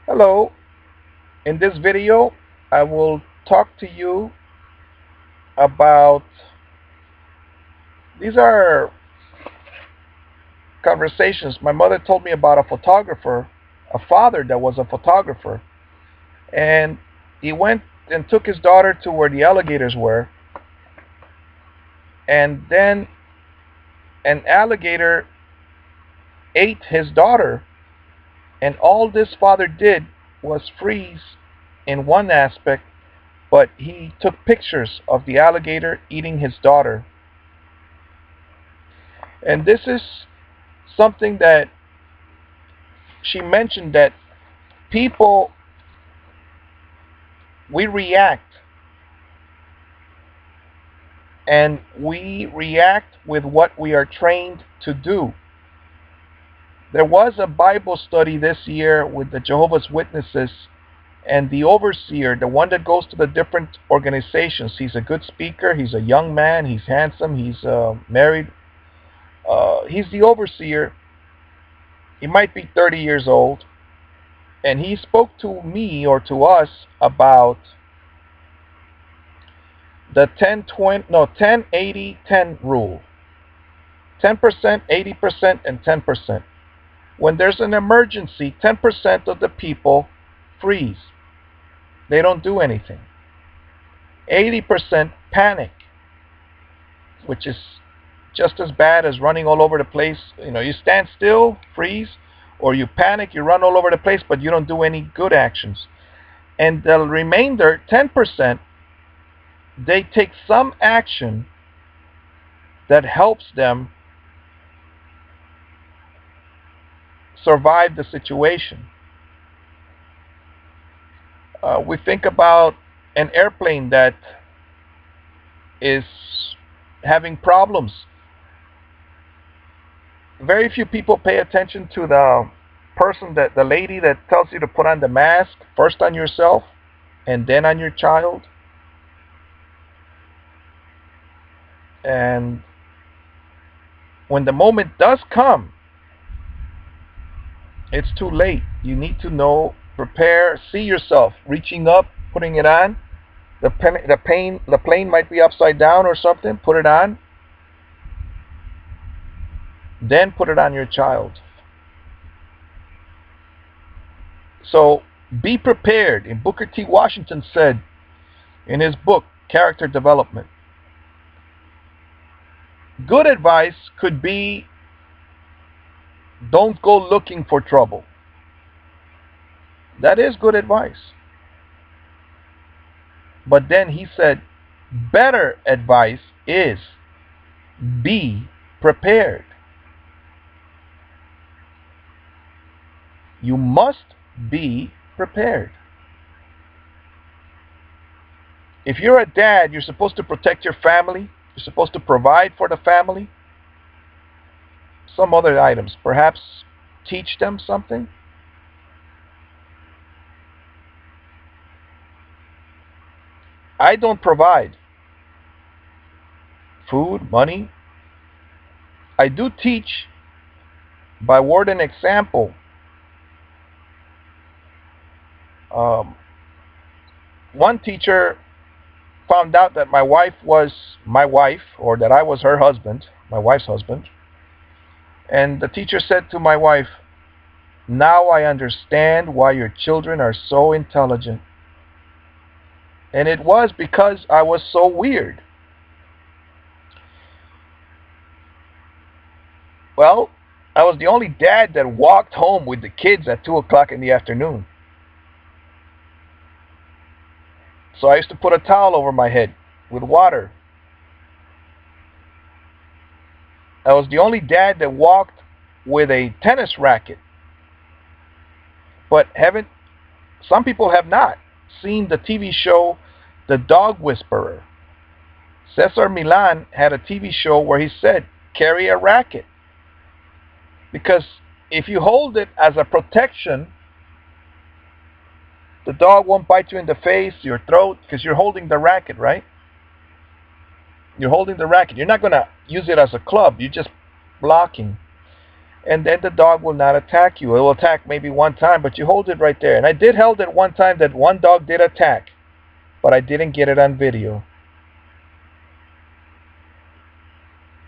Hello, in this video I will talk to you about, these are conversations. My mother told me about a photographer, a father that was a photographer, and he went and took his daughter to where the alligators were, and then an alligator ate his daughter, and all this father did was freeze in one aspect, but he took pictures of the alligator eating his daughter. And this is something that she mentioned, that people, we react, and we react with what we are trained to do. There was a Bible study this year with the Jehovah's Witnesses, and the overseer, the one that goes to the different organizations. He's a good speaker, he's a young man, he's handsome, he's married. He's the overseer. He might be 30 years old, and he spoke to me, or to us, about the 10 80 10 rule. 10%, 80%, and 10%. When there's an emergency, 10% of the people freeze. They don't do anything. 80% panic, which is just as bad as running all over the place. You stand still, freeze, or you panic, you run all over the place, but you don't do any good actions. And the remainder, 10%, they take some action that helps them survive the situation. We think about an airplane that is having problems. Very few people pay attention to the lady that tells you to put on the mask, first on yourself and then on your child. And when the moment does come, it's too late. You need to know, prepare, see yourself reaching up, putting it on. The plane might be upside down or something. Put it on. Then put it on your child. So be prepared. And Booker T. Washington said in his book, Character Development, good advice could be, don't go looking for trouble. That is good advice. But then he said, better advice is, be prepared. You must be prepared. If you're a dad, you're supposed to protect your family. You're supposed to provide for the family. Some other items, perhaps teach them something. I don't provide food, money. I do teach by word and example. One teacher found out that my wife was my wife, or that I was her husband, my wife's husband. And the teacher said to my wife, now I understand why your children are so intelligent. And it was because I was so weird. Well, I was the only dad that walked home with the kids at 2 o'clock in the afternoon. So I used to put a towel over my head with water. I was the only dad that walked with a tennis racket. But some people have not seen the TV show The Dog Whisperer. Cesar Millan had a TV show where he said, carry a racket. Because if you hold it as a protection, the dog won't bite you in the face, your throat, because you're holding the racket, right? You're holding the racket. You're not going to use it as a club. You're just blocking. and then the dog will not attack you. It will attack maybe one time, but you hold it right there. And I did hold it one time that one dog did attack, but I didn't get it on video.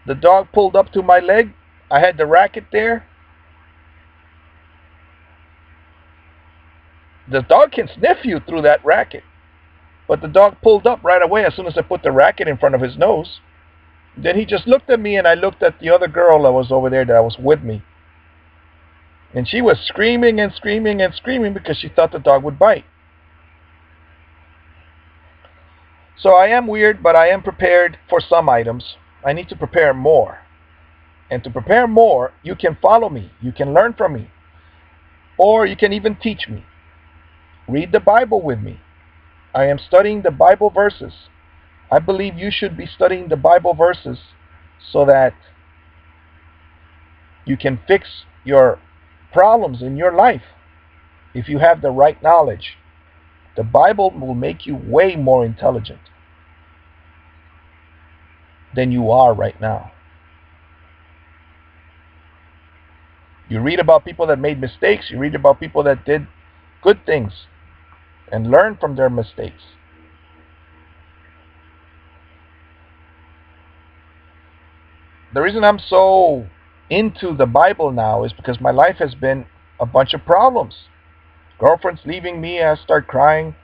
The dog pulled up to my leg. I had the racket there. The dog can sniff you through that racket, but the dog pulled up right away as soon as I put the racket in front of his nose. Then he just looked at me, and I looked at the other girl that was over there that was with me. And she was screaming and screaming and screaming because she thought the dog would bite. So I am weird, but I am prepared for some items. I need to prepare more. And to prepare more, you can follow me. You can learn from me. Or you can even teach me. Read the Bible with me. I am studying the Bible verses. I believe you should be studying the Bible verses so that you can fix your problems in your life if you have the right knowledge. The Bible will make you way more intelligent than you are right now. You read about people that made mistakes. You read about people that did good things and learn from their mistakes. The reason I'm so into the Bible now is because my life has been a bunch of problems. Girlfriends leaving me, I start crying.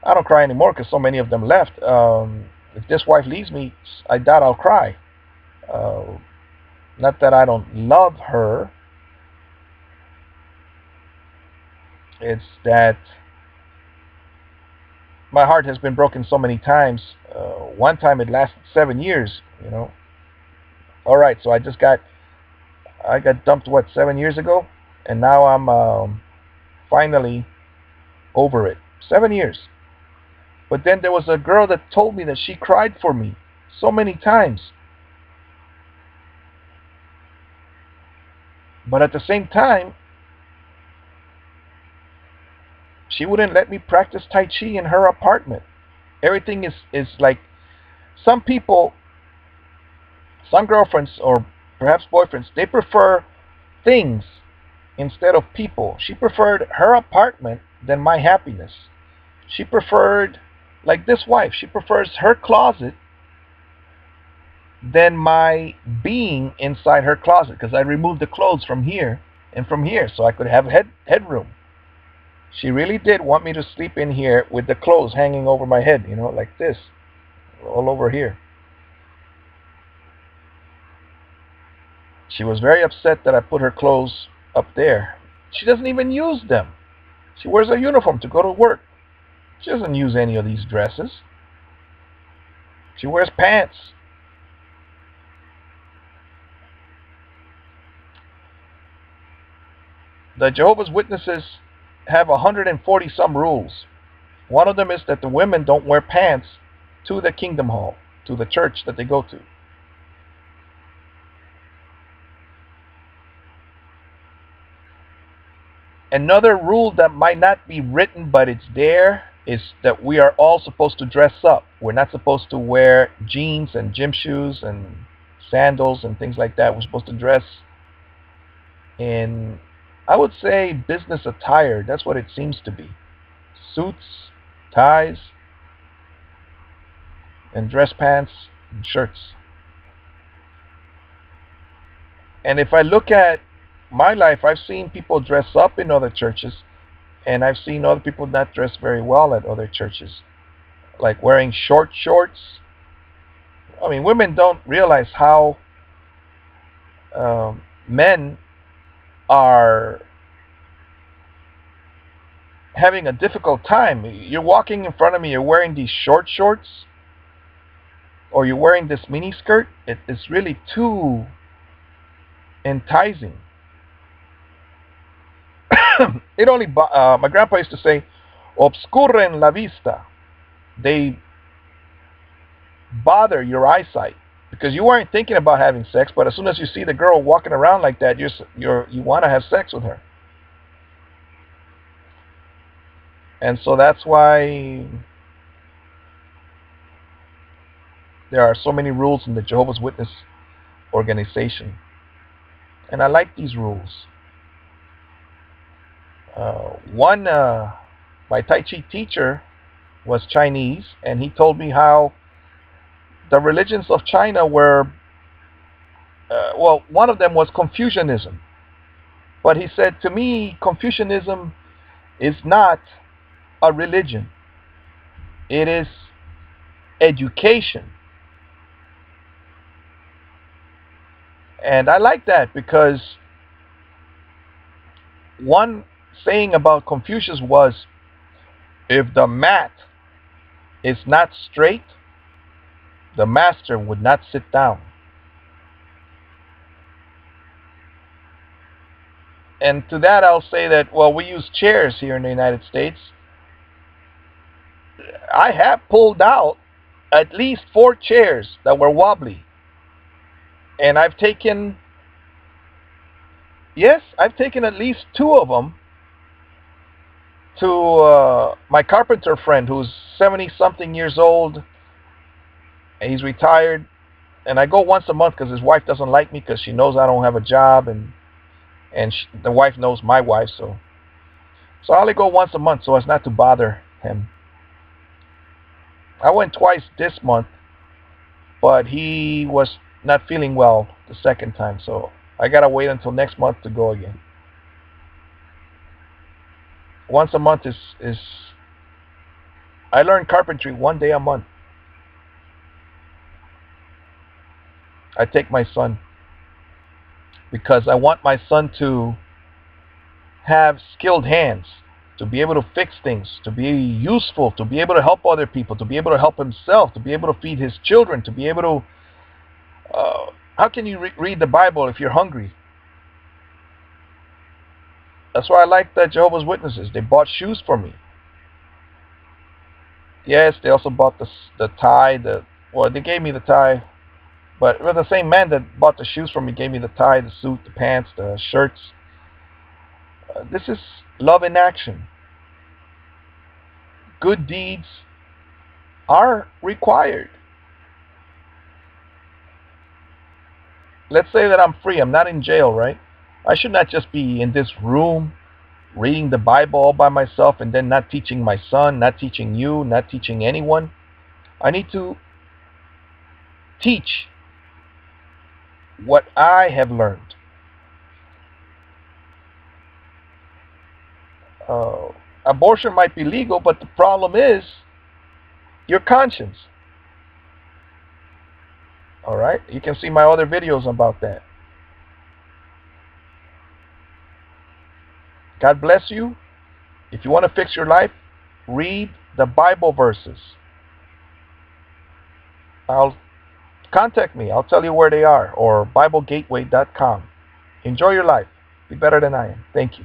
I don't cry anymore because so many of them left. If this wife leaves me, I doubt I'll cry. Not that I don't love her. It's that my heart has been broken so many times. One time it lasted 7 years, you know. All right, so I got dumped, what, 7 years ago? And now I'm finally over it. 7 years. But then there was a girl that told me that she cried for me so many times. But at the same time, she wouldn't let me practice Tai Chi in her apartment. Everything is like, some people, some girlfriends or perhaps boyfriends, they prefer things instead of people. She preferred her apartment than my happiness. She preferred, like this wife, she prefers her closet than my being inside her closet, because I removed the clothes from here and from here so I could have headroom. She really did want me to sleep in here with the clothes hanging over my head, you know, like this, all over here. She was very upset that I put her clothes up there. She doesn't even use them. She wears a uniform to go to work. She doesn't use any of these dresses. She wears pants. The Jehovah's Witnesses have 140 some rules. One of them is that the women don't wear pants to the Kingdom Hall, to the church that they go to. Another rule that might not be written but it's there is that we are all supposed to dress up. We're not supposed to wear jeans and gym shoes and sandals and things like that. We're supposed to dress in, I would say, business attire. That's what it seems to be. Suits, ties, and dress pants and shirts. And if I look at my life, I've seen people dress up in other churches, and I've seen other people not dress very well at other churches, like wearing short shorts. I mean, women don't realize how men are having a difficult time. You're walking in front of me, you're wearing these short shorts, or you're wearing this mini skirt. It's really too enticing. It only, my grandpa used to say, obscuren la vista. They bother your eyesight, because you weren't thinking about having sex, but as soon as you see the girl walking around like that, you want to have sex with her. And so that's why there are so many rules in the Jehovah's Witness organization. And I like these rules. One, my Tai Chi teacher was Chinese, and he told me how the religions of China were, well, one of them was Confucianism. But he said to me, Confucianism is not a religion, it is education. And I like that because one saying about Confucius was, if the mat is not straight, the master would not sit down. And to that, I'll say that, well, we use chairs here in the United States. I have pulled out at least 4 chairs that were wobbly. And I've taken, yes, I've taken at least 2 of them to my carpenter friend who's 70 something years old. And he's retired. And I go once a month because his wife doesn't like me because she knows I don't have a job. And the wife knows my wife. So I only go once a month so as not to bother him. I went twice this month, but he was not feeling well the second time, so I gotta wait until next month to go again. Once a month is I learn carpentry 1 day a month. I take my son because I want my son to have skilled hands, to be able to fix things, to be useful, to be able to help other people, to be able to help himself, to be able to feed his children, to be able to how can you read the Bible if you're hungry? That's why I like the Jehovah's Witnesses. They bought shoes for me. Yes, they also bought the tie. Well, they gave me the tie, but it was the same man that bought the shoes for me. Gave me the tie, the suit, the pants, the shirts. This is love in action. Good deeds are required. Let's say that I'm free. I'm not in jail, right? I should not just be in this room reading the Bible all by myself and then not teaching my son, not teaching you, not teaching anyone. I need to teach what I have learned. Abortion might be legal, but the problem is your conscience. All right? You can see my other videos about that. God bless you. If you want to fix your life, read the Bible verses. Contact me. I'll tell you where they are, or BibleGateway.com. Enjoy your life. Be better than I am. Thank you.